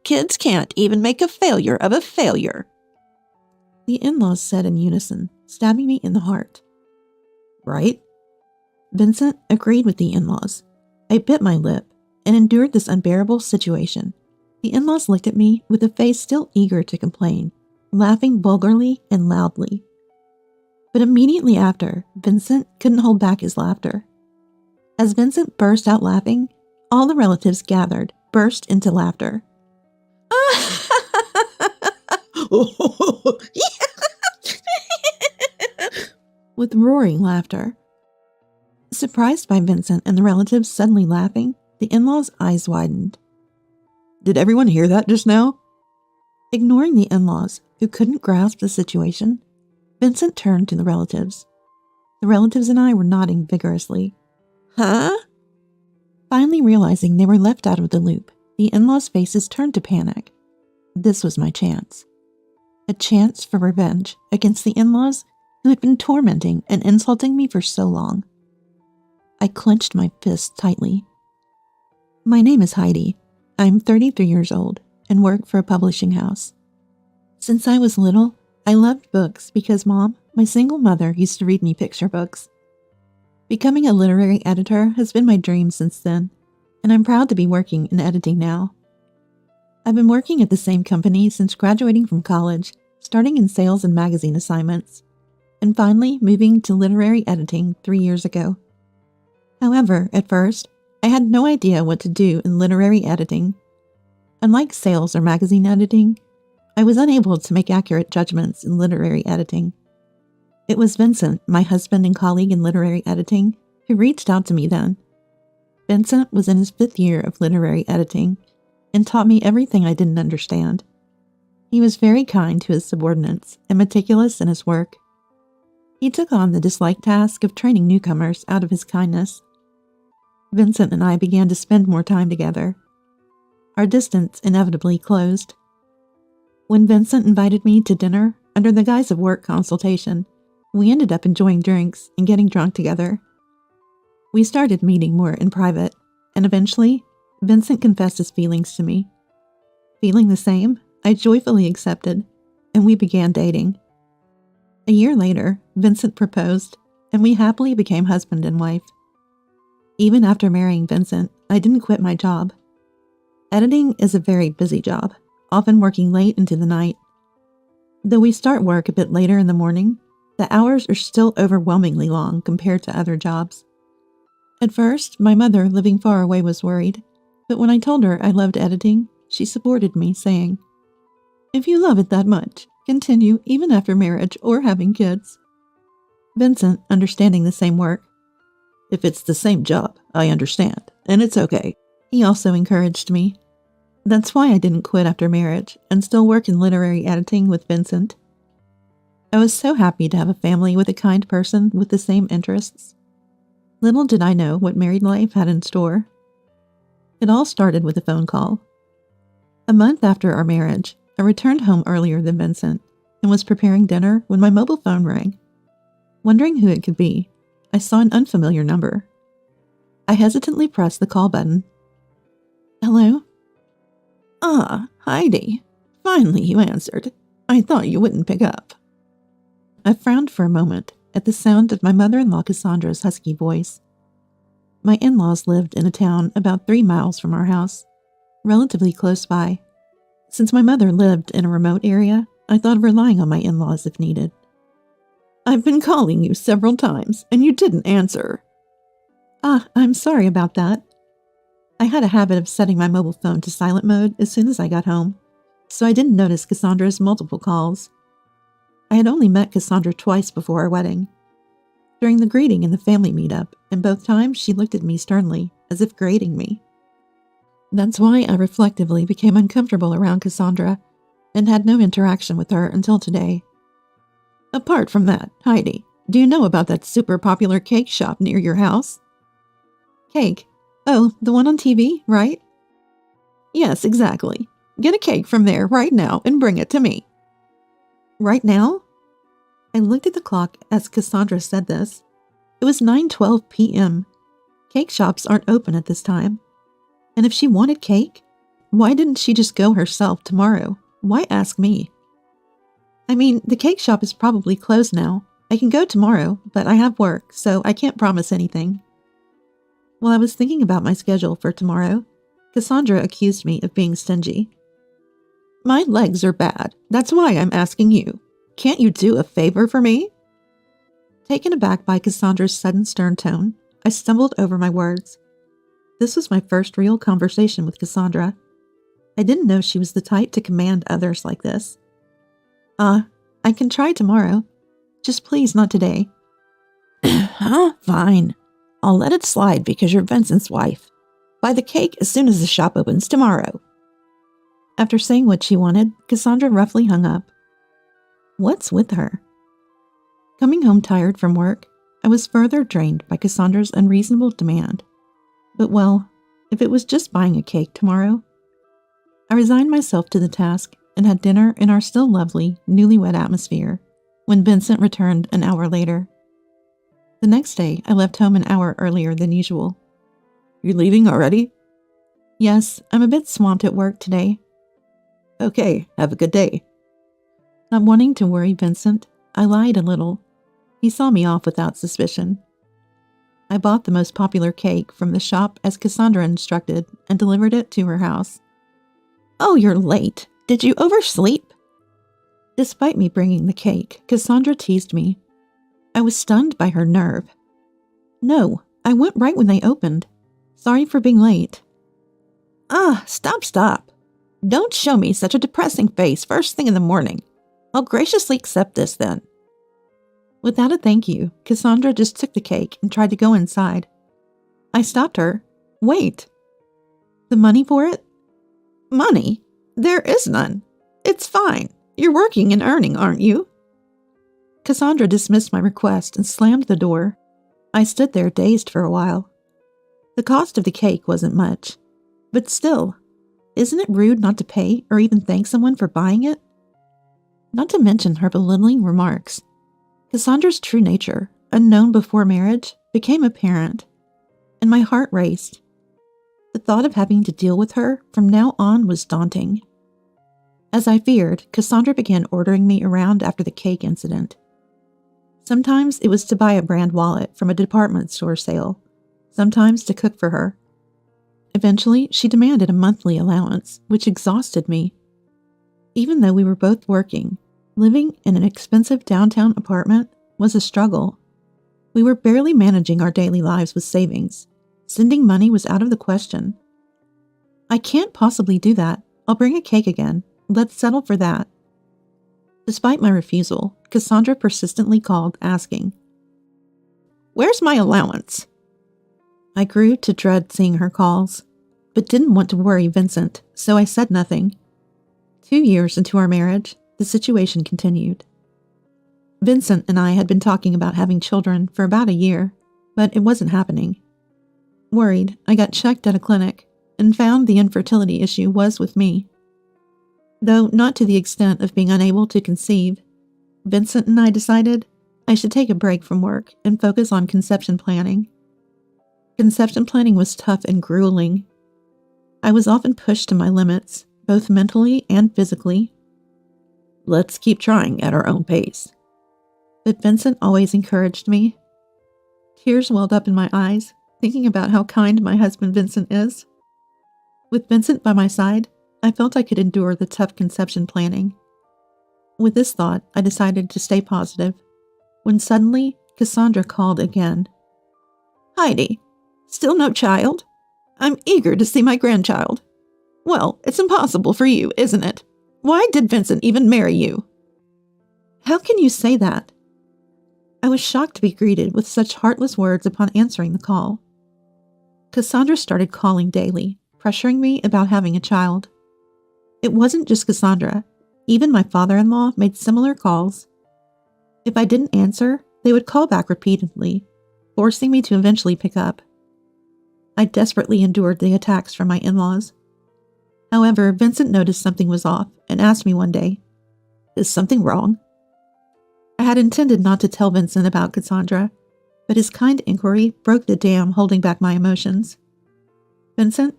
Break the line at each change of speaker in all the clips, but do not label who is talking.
kids can't even make a failure of a failure," the in-laws said in unison, stabbing me in the heart. "Right?" Vincent agreed with the in-laws. I bit my lip and endured this unbearable situation. The in-laws looked at me with a face still eager to complain, laughing vulgarly and loudly. But immediately after, Vincent couldn't hold back his laughter. As Vincent burst out laughing, all the relatives gathered, burst into laughter. With roaring laughter. Surprised by Vincent and the relatives suddenly laughing, the in-laws' eyes widened. "Did everyone hear that just now?" Ignoring the in-laws, who couldn't grasp the situation, Vincent turned to the relatives. The relatives and I were nodding vigorously. "Huh?" Finally realizing they were left out of the loop, the in-laws' faces turned to panic. This was my chance. A chance for revenge against the in-laws who had been tormenting and insulting me for so long. I clenched my fists tightly. My name is Heidi. I'm 33 years old and work for a publishing house. Since I was little, I loved books because Mom, my single mother, used to read me picture books. Becoming a literary editor has been my dream since then, and I'm proud to be working in editing now. I've been working at the same company since graduating from college, starting in sales and magazine assignments, and finally moving to literary editing 3 years ago. However, at first, I had no idea what to do in literary editing. Unlike sales or magazine editing, I was unable to make accurate judgments in literary editing. It was Vincent, my husband and colleague in literary editing, who reached out to me then. Vincent was in his 5th year of literary editing and taught me everything I didn't understand. He was very kind to his subordinates and meticulous in his work. He took on the disliked task of training newcomers out of his kindness. Vincent and I began to spend more time together. Our distance inevitably closed. When Vincent invited me to dinner under the guise of work consultation, we ended up enjoying drinks and getting drunk together. We started meeting more in private, and eventually, Vincent confessed his feelings to me. Feeling the same, I joyfully accepted, and we began dating. A year later, Vincent proposed, and we happily became husband and wife. Even after marrying Vincent, I didn't quit my job. Editing is a very busy job, often working late into the night. Though we start work a bit later in the morning, the hours are still overwhelmingly long compared to other jobs. At first, my mother, living far away, was worried, but when I told her I loved editing, she supported me, saying, "If you love it that much, continue even after marriage or having kids." Vincent, understanding the same work, "If it's the same job, I understand, and it's okay." He also encouraged me. That's why I didn't quit after marriage and still work in literary editing with Vincent. I was so happy to have a family with a kind person with the same interests. Little did I know what married life had in store. It all started with a phone call. A month after our marriage, I returned home earlier than Vincent and was preparing dinner when my mobile phone rang. Wondering who it could be, I saw an unfamiliar number. I hesitantly pressed the call button. "Hello?" "Ah, Heidi. Finally you answered. I thought you wouldn't pick up." I frowned for a moment at the sound of my mother-in-law Cassandra's husky voice. My in-laws lived in a town about 3 miles from our house, relatively close by. Since my mother lived in a remote area, I thought of relying on my in-laws if needed. "I've been calling you several times, and you didn't answer." "Ah, I'm sorry about that. I had a habit of setting my mobile phone to silent mode as soon as I got home, so I didn't notice Cassandra's multiple calls. I had only met Cassandra twice before our wedding. During the greeting and the family meetup, and both times she looked at me sternly, as if grading me. That's why I reflectively became uncomfortable around Cassandra and had no interaction with her until today. Apart from that, Heidi, do you know about that super popular cake shop near your house?" "Cake? Oh, the one on TV, right?" "Yes, exactly. Get a cake from there right now and bring it to me." "Right now?" I looked at the clock as Cassandra said this. It was 9:12 p.m. Cake shops aren't open at this time. And if she wanted cake, Why didn't she just go herself tomorrow? Why ask me? I mean, the cake shop is probably closed now. I can go tomorrow, but I have work, so I can't promise anything. While I was thinking about my schedule for tomorrow, Cassandra accused me of being stingy. My legs are bad. That's why I'm asking you. Can't you do a favor for me? Taken aback by Cassandra's sudden stern tone, I stumbled over my words. This was my first real conversation with Cassandra. I didn't know she was the type to command others like this. I can try tomorrow. Just please not today. Huh? Fine. I'll let it slide because you're Vincent's wife. Buy the cake as soon as the shop opens tomorrow. After saying what she wanted, Cassandra roughly hung up. What's with her? Coming home tired from work, I was further drained by Cassandra's unreasonable demand. But well, if it was just buying a cake tomorrow. I resigned myself to the task and had dinner in our still lovely, newlywed atmosphere when Vincent returned an hour later. The next day, I left home an hour earlier than usual. You leaving already? Yes, I'm a bit swamped at work today. Okay, have a good day. Not wanting to worry Vincent, I lied a little. He saw me off without suspicion. I bought the most popular cake from the shop as Cassandra instructed and delivered it to her house. Oh, you're late. Did you oversleep? Despite me bringing the cake, Cassandra teased me. I was stunned by her nerve. No, I went right when they opened. Sorry for being late. Stop. Don't show me such a depressing face first thing in the morning. I'll graciously accept this then. Without a thank you, Cassandra just took the cake and tried to go inside. I stopped her. Wait. The money for it? Money? There is none. It's fine. You're working and earning, aren't you? Cassandra dismissed my request and slammed the door. I stood there dazed for a while. The cost of the cake wasn't much. But still, isn't it rude not to pay or even thank someone for buying it? Not to mention her belittling remarks. Cassandra's true nature, unknown before marriage, became apparent, and my heart raced. The thought of having to deal with her from now on was daunting. As I feared, Cassandra began ordering me around after the cake incident. Sometimes it was to buy a brand wallet from a department store sale, sometimes to cook for her. Eventually, she demanded a monthly allowance, which exhausted me. Even though we were both working, living in an expensive downtown apartment was a struggle. We were barely managing our daily lives with savings. Sending money was out of the question. I can't possibly do that. I'll bring a cake again. Let's settle for that. Despite my refusal, Cassandra persistently called, asking, Where's my allowance? I grew to dread seeing her calls, but didn't want to worry Vincent, so I said nothing. 2 years into our marriage, the situation continued. Vincent and I had been talking about having children for about a year, but it wasn't happening. Worried, I got checked at a clinic and found the infertility issue was with me. Though not to the extent of being unable to conceive, Vincent and I decided I should take a break from work and focus on conception planning. Conception planning was tough and grueling. I was often pushed to my limits, both mentally and physically. Let's keep trying at our own pace. But Vincent always encouraged me. Tears welled up in my eyes, thinking about how kind my husband Vincent is. With Vincent by my side, I felt I could endure the tough conception planning. With this thought, I decided to stay positive, when suddenly Cassandra called again. Heidi, still no child? I'm eager to see my grandchild. Well, it's impossible for you, isn't it? Why did Vincent even marry you? How can you say that? I was shocked to be greeted with such heartless words upon answering the call. Cassandra started calling daily, pressuring me about having a child. It wasn't just Cassandra. Even my father-in-law made similar calls. If I didn't answer, they would call back repeatedly, forcing me to eventually pick up. I desperately endured the attacks from my in-laws. However, Vincent noticed something was off and asked me one day, Is something wrong? I had intended not to tell Vincent about Cassandra, but his kind inquiry broke the dam holding back my emotions. Vincent,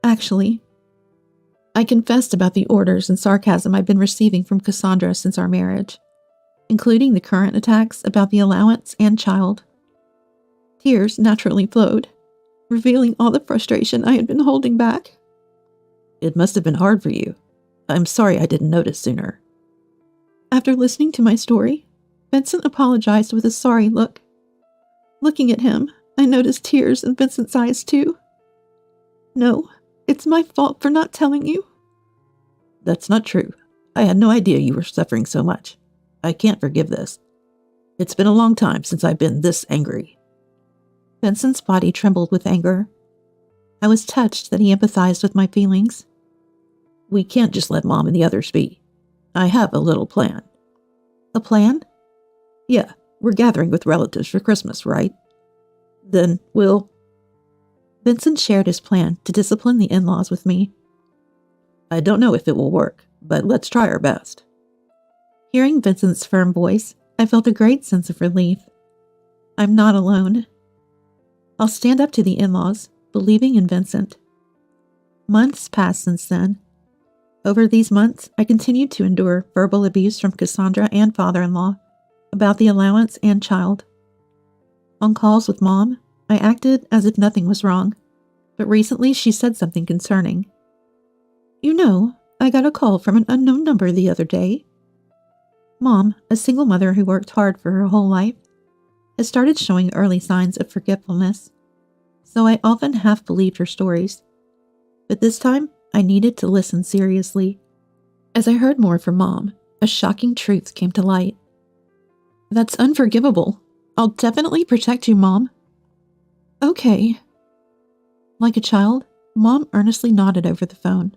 actually, I confessed about the orders and sarcasm I'd been receiving from Cassandra since our marriage, including the current attacks about the allowance and child. Tears naturally flowed, revealing all the frustration I had been holding back.
It must have been hard for you. I'm sorry I didn't notice sooner.
After listening to my story, Vincent apologized with a sorry look. Looking at him, I noticed tears in Vincent's eyes too. No, it's my fault for not telling you.
That's not true. I had no idea you were suffering so much. I can't forgive this. It's been a long time since I've been this angry.
Vincent's body trembled with anger. I was touched that he empathized with my feelings.
We can't just let Mom and the others be. I have a little plan.
A plan?
Yeah, we're gathering with relatives for Christmas, right? Then we'll...
Vincent shared his plan to discipline the in-laws with me.
I don't know if it will work, but let's try our best.
Hearing Vincent's firm voice, I felt a great sense of relief. I'm not alone. I'll stand up to the in-laws, believing in Vincent. Months passed since then. Over these months, I continued to endure verbal abuse from Cassandra and father-in-law about the allowance and child. On calls with Mom, I acted as if nothing was wrong, but recently she said something concerning. You know, I got a call from an unknown number the other day. Mom, a single mother who worked hard for her whole life, has started showing early signs of forgetfulness, so I often half believed her stories. But this time, I needed to listen seriously. As I heard more from Mom, a shocking truth came to light. That's unforgivable. I'll definitely protect you, Mom. Okay. Like a child, Mom earnestly nodded over the phone.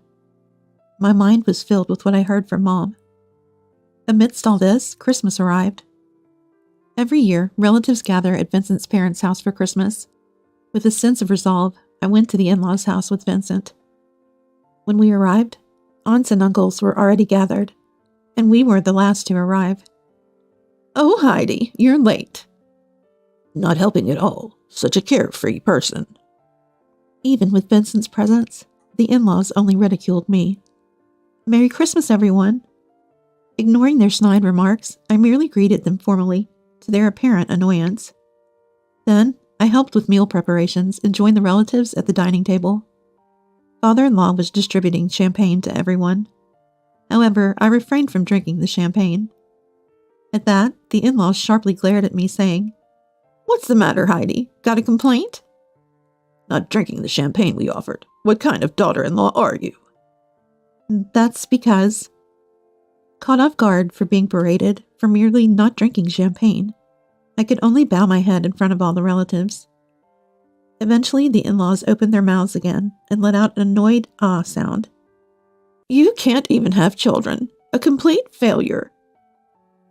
My mind was filled with what I heard from Mom. Amidst all this, Christmas arrived. Every year, relatives gather at Vincent's parents' house for Christmas. With a sense of resolve, I went to the in-laws' house with Vincent. When we arrived, aunts and uncles were already gathered, and we were the last to arrive.
Oh, Heidi, you're late. Not helping at all. Such a carefree person.
Even with Vincent's presence, the in-laws only ridiculed me. Merry Christmas, everyone. Ignoring their snide remarks, I merely greeted them formally, to their apparent annoyance. Then, I helped with meal preparations and joined the relatives at the dining table. Father-in-law was distributing champagne to everyone. However, I refrained from drinking the champagne. At that, the in-laws sharply glared at me, saying, What's the matter, Heidi? Got a complaint?
Not drinking the champagne we offered. What kind of daughter-in-law are you?
That's because... Caught off guard for being berated for merely not drinking champagne, I could only bow my head in front of all the relatives. Eventually, the in-laws opened their mouths again and let out an annoyed ah sound. You can't even have children. A complete failure.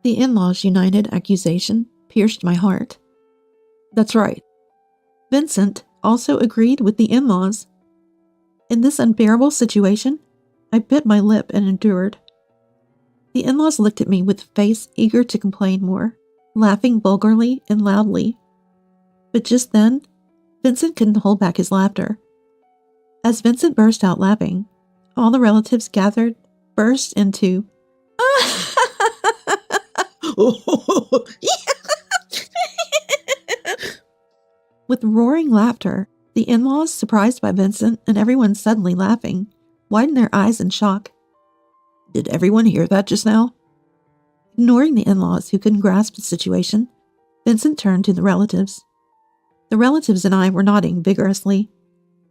The in-laws' united accusation pierced my heart.
That's right.
Vincent also agreed with the in-laws. In this unbearable situation, I bit my lip and endured. The in-laws looked at me with a face eager to complain more, laughing vulgarly and loudly. But just then, Vincent couldn't hold back his laughter. As Vincent burst out laughing, all the relatives gathered burst into With roaring laughter, the in-laws, surprised by Vincent and everyone suddenly laughing, widened their eyes in shock.
Did everyone hear that just now?
Ignoring the in-laws who couldn't grasp the situation, Vincent turned to the relatives. The relatives and I were nodding vigorously.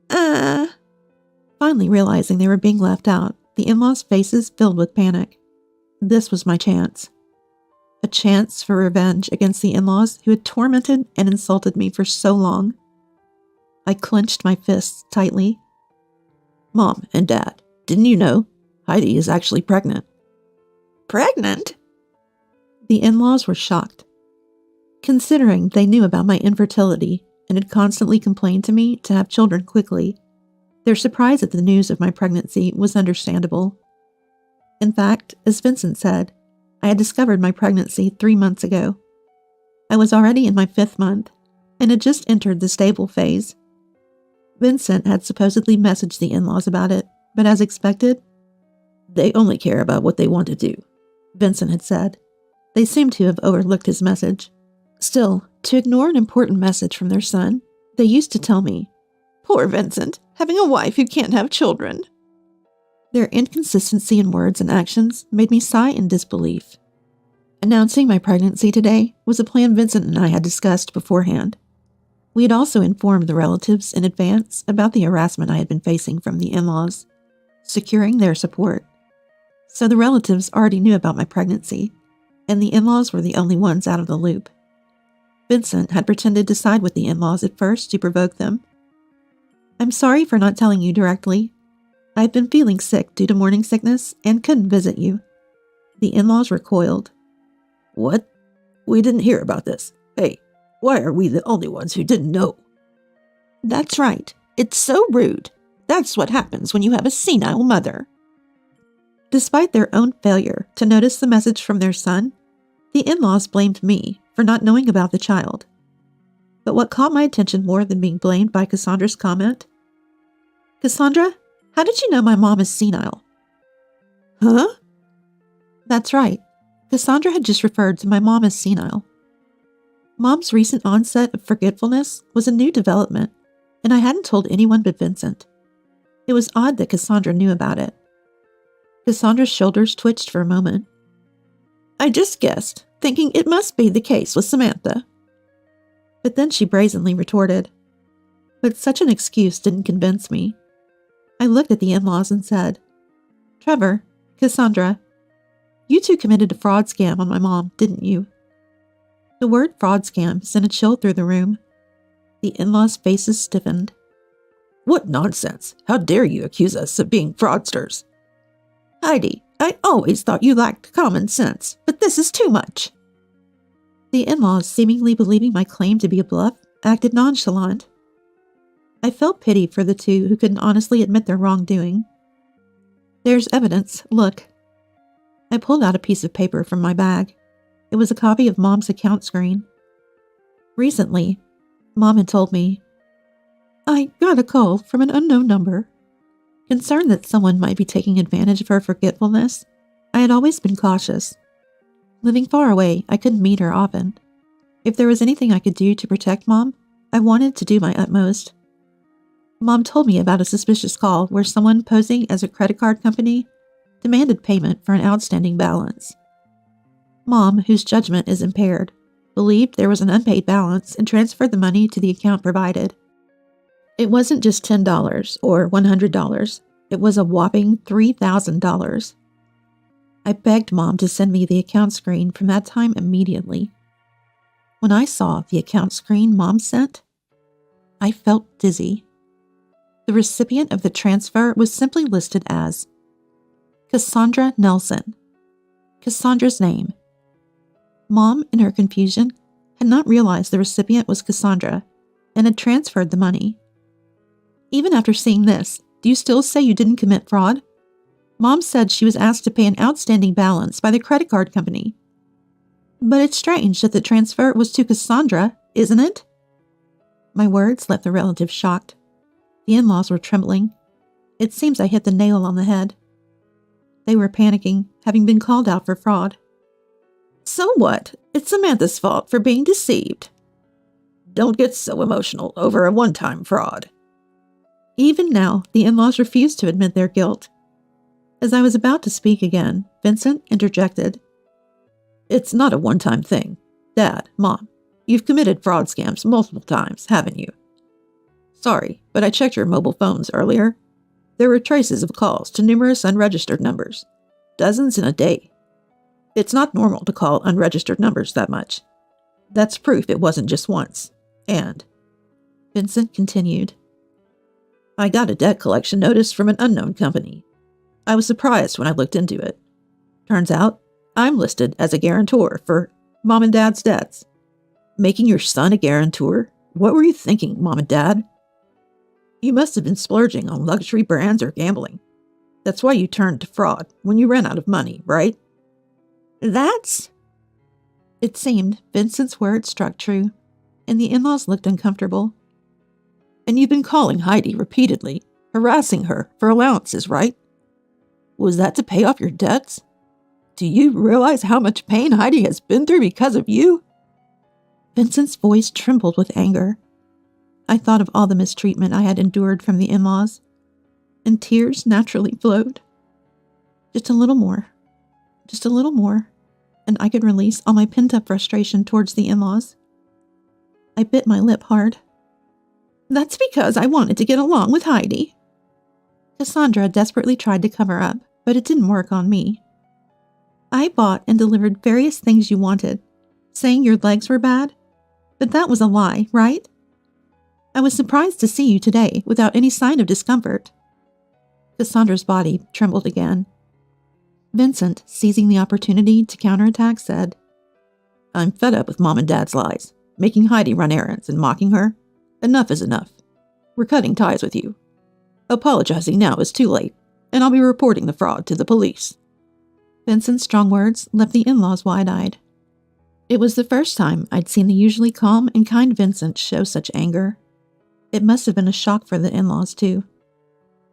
Finally realizing they were being left out, the in-laws' faces filled with panic. This was my chance. A chance for revenge against the in-laws who had tormented and insulted me for so long. I clenched my fists tightly.
Mom and Dad, didn't you know? Heidi is actually pregnant.
Pregnant? The in-laws were shocked. Considering they knew about my infertility and had constantly complained to me to have children quickly, their surprise at the news of my pregnancy was understandable. In fact, as Vincent said, I had discovered my pregnancy 3 months ago. I was already in my 5th month and had just entered the stable phase. Vincent had supposedly messaged the in-laws about it, but as expected,
They only care about what they want to do, Vincent had said.
They seemed to have overlooked his message. Still, to ignore an important message from their son, they used to tell me, "Poor Vincent, having a wife who can't have children." Their inconsistency in words and actions made me sigh in disbelief. Announcing my pregnancy today was a plan Vincent and I had discussed beforehand. We had also informed the relatives in advance about the harassment I had been facing from the in-laws, securing their support. So the relatives already knew about my pregnancy, and the in-laws were the only ones out of the loop. Vincent had pretended to side with the in-laws at first to provoke them. "I'm sorry for not telling you directly. I've been feeling sick due to morning sickness and couldn't visit you." The in-laws recoiled.
"What? We didn't hear about this. Hey, why are we the only ones who didn't know?"
"That's right. It's so rude. That's what happens when you have a senile mother." Despite their own failure to notice the message from their son, the in-laws blamed me for not knowing about the child. But what caught my attention more than being blamed by Cassandra's comment? "Cassandra, how did you know my mom is senile?"
Huh?
That's right. Cassandra had just referred to my mom as senile. Mom's recent onset of forgetfulness was a new development, and I hadn't told anyone but Vincent. It was odd that Cassandra knew about it. Cassandra's shoulders twitched for a moment. "I just guessed, thinking it must be the case with Samantha." But then she brazenly retorted. But such an excuse didn't convince me. I looked at the in-laws and said, "Trevor, Cassandra, you two committed a fraud scam on my mom, didn't you?" The word fraud scam sent a chill through the room. The in-laws' faces stiffened.
"What nonsense! How dare you accuse us of being fraudsters?"
"Heidi, I always thought you lacked common sense, but this is too much." The in-laws, seemingly believing my claim to be a bluff, acted nonchalant. I felt pity for the two who couldn't honestly admit their wrongdoing. "There's evidence, look." I pulled out a piece of paper from my bag. It was a copy of Mom's account screen. Recently, Mom had told me, "I got a call from an unknown number." Concerned that someone might be taking advantage of her forgetfulness, I had always been cautious. Living far away, I couldn't meet her often. If there was anything I could do to protect Mom, I wanted to do my utmost. Mom told me about a suspicious call where someone posing as a credit card company demanded payment for an outstanding balance. Mom, whose judgment is impaired, believed there was an unpaid balance and transferred the money to the account provided. It wasn't just $10 or $100. It was a whopping $3,000. I begged Mom to send me the account screen from that time immediately. When I saw the account screen Mom sent, I felt dizzy. The recipient of the transfer was simply listed as Cassandra Nelson. Cassandra's name. Mom, in her confusion, had not realized the recipient was Cassandra and had transferred the money. "Even after seeing this, do you still say you didn't commit fraud?" Mom said she was asked to pay an outstanding balance by the credit card company. "But it's strange that the transfer was to Cassandra, isn't it?" My words left the relatives shocked. The in-laws were trembling. It seems I hit the nail on the head. They were panicking, having been called out for fraud. "So what? It's Samantha's fault for being deceived."
"Don't get so emotional over a one-time fraud."
Even now, the in-laws refused to admit their guilt. As I was about to speak again, Vincent interjected.
"It's not a one-time thing. Dad, Mom, you've committed fraud scams multiple times, haven't you?" "Sorry, but I checked your mobile phones earlier. There were traces of calls to numerous unregistered numbers. Dozens in a day. It's not normal to call unregistered numbers that much. That's proof it wasn't just once. And," Vincent continued, "I got a debt collection notice from an unknown company. I was surprised when I looked into it. Turns out, I'm listed as a guarantor for Mom and Dad's debts." "Making your son a guarantor? What were you thinking, Mom and Dad?" "You must have been splurging on luxury brands or gambling. That's why you turned to fraud when you ran out of money, right?" "That's..." It seemed Vincent's words struck true, and the in-laws looked uncomfortable. "And you've been calling Heidi repeatedly, harassing her for allowances, right? Was that to pay off your debts? Do you realize how much pain Heidi has been through because of you?"
Vincent's voice trembled with anger. I thought of all the mistreatment I had endured from the in-laws, and tears naturally flowed. Just a little more, and I could release all my pent-up frustration towards the in-laws. I bit my lip hard. "That's because I wanted to get along with Heidi." Cassandra desperately tried to cover up, but it didn't work on me. "I bought and delivered various things you wanted, saying your legs were bad, but that was a lie, right? I was surprised to see you today without any sign of discomfort." Cassandra's body trembled again. Vincent, seizing the opportunity to counterattack, said,
"I'm fed up with Mom and Dad's lies, making Heidi run errands and mocking her. Enough is enough. We're cutting ties with you. Apologizing now is too late, and I'll be reporting the fraud to the police."
Vincent's strong words left the in-laws wide-eyed. It was the first time I'd seen the usually calm and kind Vincent show such anger. It must have been a shock for the in-laws, too.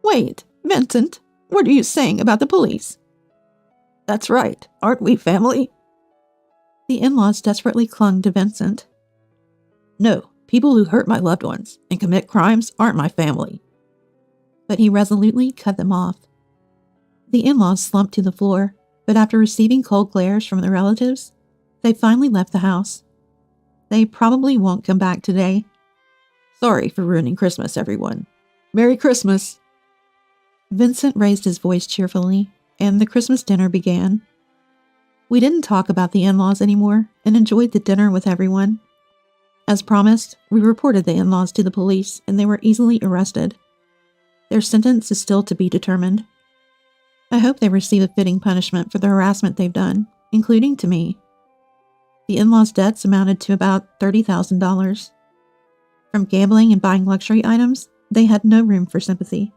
"Wait, Vincent, what are you saying about the police?" "That's right, aren't we family?"
The in-laws desperately clung to Vincent.
"No, people who hurt my loved ones and commit crimes aren't my family."
But he resolutely cut them off. The in-laws slumped to the floor, but after receiving cold glares from their relatives, they finally left the house. They probably won't come back today.
"Sorry for ruining Christmas, everyone. Merry Christmas!"
Vincent raised his voice cheerfully, and the Christmas dinner began. We didn't talk about the in-laws anymore and enjoyed the dinner with everyone. As promised, we reported the in-laws to the police and they were easily arrested. Their sentence is still to be determined. I hope they receive a fitting punishment for the harassment they've done, including to me. The in-laws' debts amounted to about $30,000. From gambling and buying luxury items, they had no room for sympathy.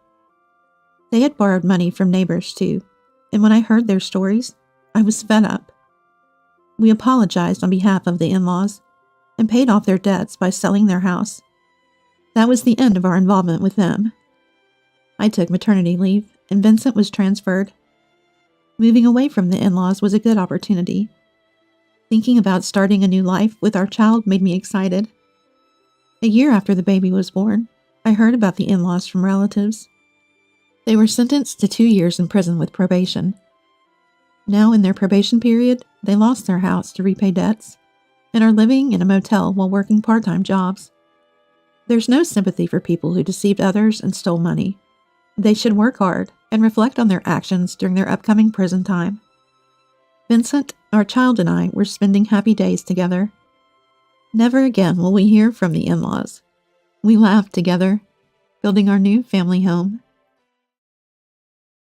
They had borrowed money from neighbors, too, and when I heard their stories, I was fed up. We apologized on behalf of the in-laws and paid off their debts by selling their house. That was the end of our involvement with them. I took maternity leave, and Vincent was transferred. Moving away from the in-laws was a good opportunity. Thinking about starting a new life with our child made me excited. A year after the baby was born, I heard about the in-laws from relatives. They were sentenced to 2 years in prison with probation. Now in their probation period, they lost their house to repay debts and are living in a motel while working part-time jobs. There's no sympathy for people who deceived others and stole money. They should work hard and reflect on their actions during their upcoming prison time. Vincent, our child, and I were spending happy days together. Never again will we hear from the in-laws. We laughed together, building our new family home.